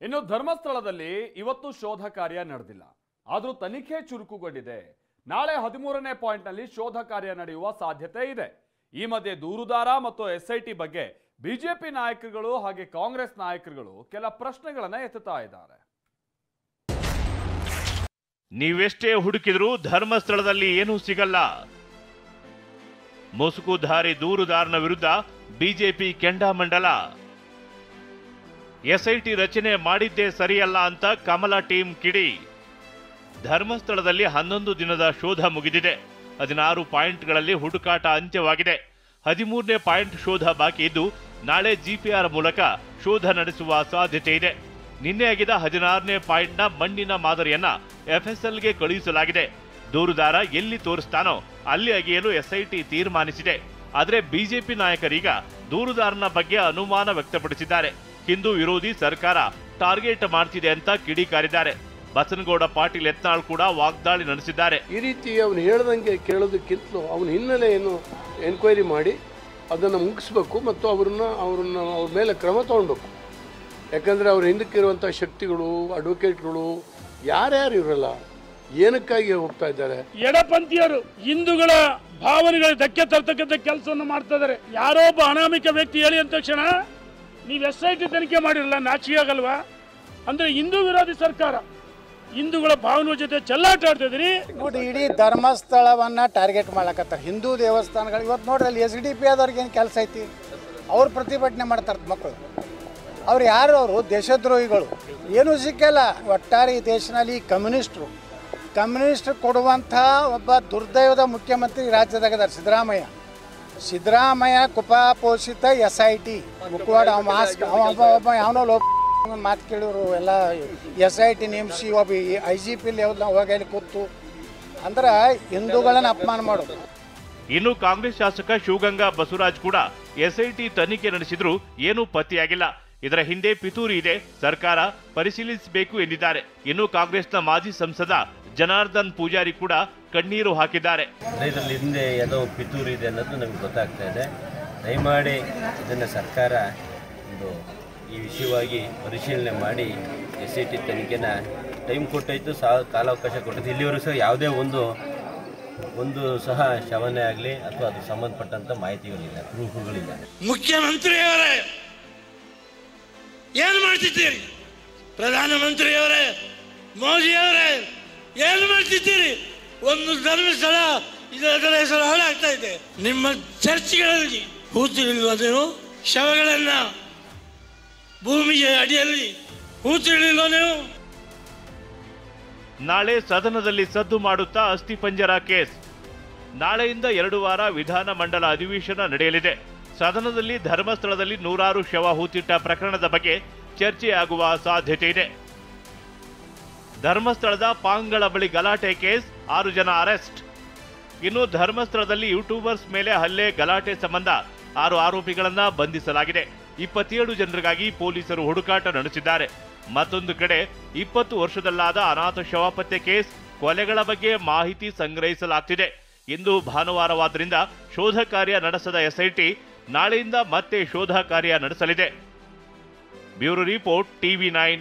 ಇನ್ನು ಧರ್ಮಸ್ಥಳದಲ್ಲಿ ಇವತ್ತು ಶೋಧ ಕಾರ್ಯ ನಡೆದಿಲ್ಲ. ಆದರೂ ತನಿಖೆ ಚುರುಕುಗೊಂಡಿದೆ. ನಾಳೆ 13ನೇ ಪಾಯಿಂಟ್ನಲ್ಲಿ ಶೋಧ ಕಾರ್ಯ ನಡೆಯುವ ಸಾಧ್ಯತೆ ಇದೆ. ಈ ಮಧ್ಯೆ ದೂರುದಾರ ಮತ್ತು ಎಸ್ಐಟಿ ಬಗ್ಗೆ ಬಿಜೆಪಿ ನಾಯಕರುಗಳು ಹಾಗೆ ಕಾಂಗ್ರೆಸ್ ನಾಯಕರುಗಳು ಕೆಲ ಪ್ರಶ್ನೆಗಳನ್ನು ಎತ್ತುತ್ತಾ ಇದ್ದಾರೆ. ನೀವೆಷ್ಟೇ ಹುಡುಕಿದರೂ ಧರ್ಮಸ್ಥಳದಲ್ಲಿ ಏನೂ ಸಿಗಲ್ಲ. ಮುಸುಕುಧಾರಿ ದೂರುದಾರನ ವಿರುದ್ಧ ಬಿಜೆಪಿ ಕೆಂಡಾಮಂಡಲ. ಎಸ್ಐಟಿ ರಚನೆ ಮಾಡಿದ್ದೇ ಸರಿಯಲ್ಲ ಅಂತ ಕಮಲ ಟೀಮ್ ಕಿಡಿ. ಧರ್ಮಸ್ಥಳದಲ್ಲಿ 11 ದಿನದ ಶೋಧ ಮುಗಿದಿದೆ. 16 ಪಾಯಿಂಟ್ಗಳಲ್ಲಿ ಹುಡುಕಾಟ ಅಂತ್ಯವಾಗಿದೆ. 13ನೇ ಪಾಯಿಂಟ್ ಶೋಧ ಬಾಕಿ ಇದ್ದು ನಾಳೆ ಜಿಪಿಆರ್ ಮೂಲಕ ಶೋಧ ನಡೆಸುವ ಸಾಧ್ಯತೆ ಇದೆ. ನಿನ್ನೆ ಆಗಿದ 16ನೇ ಪಾಯಿಂಟ್ನ ಮಣ್ಣಿನ ಮಾದರಿಯನ್ನ ಎಫ್ಎಸ್ಎಲ್ಗೆ ಕಳುಹಿಸಲಾಗಿದೆ. ದೂರುದಾರ ಎಲ್ಲಿ ತೋರಿಸ್ತಾನೋ ಅಲ್ಲಿ ಅಗೆಯಲು ಎಸ್ಐಟಿ ತೀರ್ಮಾನಿಸಿದೆ. ಆದರೆ ಬಿಜೆಪಿ ನಾಯಕರೀಗ ದೂರುದಾರನ ಬಗ್ಗೆ ಅನುಮಾನ ವ್ಯಕ್ತಪಡಿಸಿದ್ದಾರೆ. ಹಿಂದೂ ವಿರೋಧಿ ಸರ್ಕಾರ ಟಾರ್ಗೆಟ್ ಮಾಡ್ತಿದೆ ಅಂತ ಕಿಡಿಕಾರಿದ್ದಾರೆ. ಬಸನಗೌಡ ಪಾಟೀಲ್ ಯತ್ನಾಳ್ ಕೂಡ ವಾಗ್ದಾಳಿ ನಡೆಸಿದ್ದಾರೆ. ಈ ರೀತಿ ಅವನು ಹೇಳ್ದಂಗೆ ಕೇಳೋದಕ್ಕಿಂತಲೂ ಅವನ ಹಿನ್ನೆಲೆಯನ್ನು ಎನ್ಕ್ವೈರಿ ಮಾಡಿ ಅದನ್ನು ಮುಗಿಸ್ಬೇಕು ಮತ್ತು ಅವ್ರ ಮೇಲೆ ಕ್ರಮ ತಗೊಳ್ಬೇಕು. ಯಾಕಂದರೆ ಅವ್ರ ಹಿಂದಕ್ಕಿರುವಂಥ ಶಕ್ತಿಗಳು, ಅಡ್ವೊಕೇಟ್ಗಳು ಯಾರ್ಯಾರು ಇರಲ್ಲ, ಏನಕ್ಕಾಗಿ ಹೋಗ್ತಾ ಇದ್ದಾರೆ. ಎಡಪಂಥೀಯರು ಹಿಂದೂಗಳ ಭಾವನೆಗಳ ಧಕ್ಕೆ ತರ್ತಕ್ಕಂಥ ಕೆಲಸವನ್ನು ಮಾಡ್ತಾ ಇದ್ದಾರೆ. ಯಾರೋ ಒಬ್ಬ ಅನಾಮಿಕ ವ್ಯಕ್ತಿ ಹೇಳಿ ಅಂದ ತಕ್ಷಣ ನೀವು ಎಸ್ಐಟಿ ತನಿಖೆ ಮಾಡಿರಲ್ಲ, ನಾಚಿಕೆ ಆಗಲ್ವಾ? ಅಂದ್ರೆ ಹಿಂದೂ ವಿರೋಧಿ ಸರ್ಕಾರ ಹಿಂದೂಗಳ ಭಾವನೆ ಜೊತೆ ಚೆಲ್ಲಾಟ ಆಡ್ತಾ ಇದ್ರಿ. ನೋಡಿ, ಇಡೀ ಧರ್ಮಸ್ಥಳವನ್ನ ಟಾರ್ಗೆಟ್ ಮಾಡ್ಲಕತ್ತಾರೆ. ಹಿಂದೂ ದೇವಸ್ಥಾನಗಳು ಇವತ್ತು ನೋಡ್ರಿ, ಅಲ್ಲಿ SDP ಆದವ್ರಿಗೆ ಏನು ಕೆಲಸ ಐತಿ? ಅವ್ರು ಪ್ರತಿಭಟನೆ ಮಾಡ್ತಾರೆ ಮಕ್ಕಳು. ಅವ್ರು ಯಾರು? ಅವರು ದೇಶದ್ರೋಹಿಗಳು. ಏನೂ ಸಿಕ್ಕಲ್ಲ. ಒಟ್ಟಾರೆ ಈ ದೇಶದಲ್ಲಿ ಕಮ್ಯುನಿಸ್ಟ್ ಕೊಡುವಂಥ ಒಬ್ಬ ದುರ್ದೈವದ ಮುಖ್ಯಮಂತ್ರಿ ರಾಜ್ಯದಾಗದಾರೆ ಸಿದ್ದರಾಮಯ್ಯ ಕುಪಾಪೋಷಿತ SIT ಮುಖವಾಡ ಮಾಸ್ಕ್ ಒಬ್ಬ ಯಾವನೋ ಲೋಕ ಮಾತು ಕೇಳಿದ್ರು. ಎಲ್ಲ SIT ನೇಮಿಸಿ ಒಬ್ಬ IGP ಹೋಗಿ ಕೂತು ಅಂದ್ರೆ ಹಿಂದೂಗಳನ್ನ ಅಪಮಾನ ಮಾಡೋದು. ಇನ್ನು ಕಾಂಗ್ರೆಸ್ ಶಾಸಕ ಶಿವಗಂಗಾ ಬಸವರಾಜ್ ಕೂಡ SIT ತನಿಖೆ ನಡೆಸಿದ್ರು ಏನೂ ಪತ್ತೆಯಾಗಿಲ್ಲ. ಇದರ ಹಿಂದೆ ಪಿತೂರಿ ಇದೆ, ಸರ್ಕಾರ ಪರಿಶೀಲಿಸಬೇಕು ಎಂದಿದ್ದಾರೆ. ಇನ್ನು ಕಾಂಗ್ರೆಸ್ನ ಮಾಜಿ ಸಂಸದ ಜನಾರ್ದನ್ ಪೂಜಾರಿ ಕೂಡ ಕಣ್ಣೀರು ಹಾಕಿದ್ದಾರೆ. ಇದರಲ್ಲಿ ಹಿಂದೆ ಏನೋ ಪಿತೂರಿ ಇದೆ ಅನ್ನೋದು ನಮಗೆ ಗೊತ್ತಾಗ್ತಾ ಇದೆ. ದಯಮಾಡಿ ಇದನ್ನು ಸರ್ಕಾರ ಈ ವಿಷಯವಾಗಿ ಪರಿಶೀಲನೆ ಮಾಡಿ SIT ತನಿಖೆನ ಟೈಮ್ ಕೊಟ್ಟಾಯಿತು, ಕಾಲಾವಕಾಶ ಕೊಟ್ಟಿದ್ದು. ಇಲ್ಲಿವರೆಗೂ ಸಹ ಯಾವುದೇ ಒಂದು ಸಹ ಶವನೆ ಆಗಲಿ ಅಥವಾ ಅದು ಸಂಬಂಧಪಟ್ಟಂತ ಮಾಹಿತಿಗಳಿಲ್ಲ, ಪ್ರೂಫ್ಗಳಿಲ್ಲ. ಮುಖ್ಯಮಂತ್ರಿಯವರೇ ಏನು ಮಾಡ್ತಿದ್ದೀರಿ? ಪ್ರಧಾನಮಂತ್ರಿಯವರೇ, ಮೋದಿಯವರೇ ಏನು ಮಾಡ್ತಿದ್ದೀರಿ? ಒಂದು ಧರ್ಮಸ್ಥಳ ಇದರ ಹೆಸರು ಹಾಳಾಗ್ತಾ ಇದೆ. ನಿಮ್ಮ ಚರ್ಚ್ಗಳಲ್ಲಿ ಹೂತಿಳಿಲ್ವ ನೀವು? ಶವಗಳನ್ನ ಭೂಮಿಯ ಅಡಿಯಲ್ಲಿ ಹೂತಿಳಿಲ್ವ ನೀವು? ನಾಳೆ ಸದನದಲ್ಲಿ ಸದ್ದು ಮಾಡುತ್ತಾ ಅಸ್ಥಿಪಂಜರ ಕೇಸ್. ನಾಳೆಯಿಂದ 2 ವಾರ ವಿಧಾನ ಮಂಡಲ ಅಧಿವೇಶನ ನಡೆಯಲಿದೆ. ಸದನದಲ್ಲಿ ಧರ್ಮಸ್ಥಳದಲ್ಲಿ 100 ಶವ ಹೂತಿಟ್ಟ ಪ್ರಕರಣದ ಬಗ್ಗೆ ಚರ್ಚೆಯಾಗುವ ಸಾಧ್ಯತೆ ಇದೆ. ಧರ್ಮಸ್ಥಳದ ಪಾಂಗಳ ಬಳಿ ಗಲಾಟೆ ಕೇಸ್, 6 ಜನ ಅರೆಸ್ಟ್. ಇನ್ನು ಧರ್ಮಸ್ಥಳದಲ್ಲಿ ಯೂಟ್ಯೂಬರ್ಸ್ ಮೇಲೆ ಹಲ್ಲೆ ಗಲಾಟೆ ಸಂಬಂಧ 6 ಆರೋಪಿಗಳನ್ನ ಬಂಧಿಸಲಾಗಿದೆ. 27 ಜನರಿಗಾಗಿ ಪೊಲೀಸರು ಹುಡುಕಾಟ ನಡೆಸಿದ್ದಾರೆ. ಮತ್ತೊಂದು ಕಡೆ 20 ವರ್ಷದಲ್ಲಾದ ಅನಾಥ ಶವ ಪತ್ತೆ ಕೇಸ್, ಕೊಲೆಗಳ ಬಗ್ಗೆ ಮಾಹಿತಿ ಸಂಗ್ರಹಿಸಲಾಗ್ತಿದೆ. ಇಂದು ಭಾನುವಾರವಾದ್ದರಿಂದ ಶೋಧ ಕಾರ್ಯ ನಡೆಸದ SIT ನಾಳೆಯಿಂದ ಮತ್ತೆ ಶೋಧ ಕಾರ್ಯ ನಡೆಸಲಿದೆ. Bureau report TV9.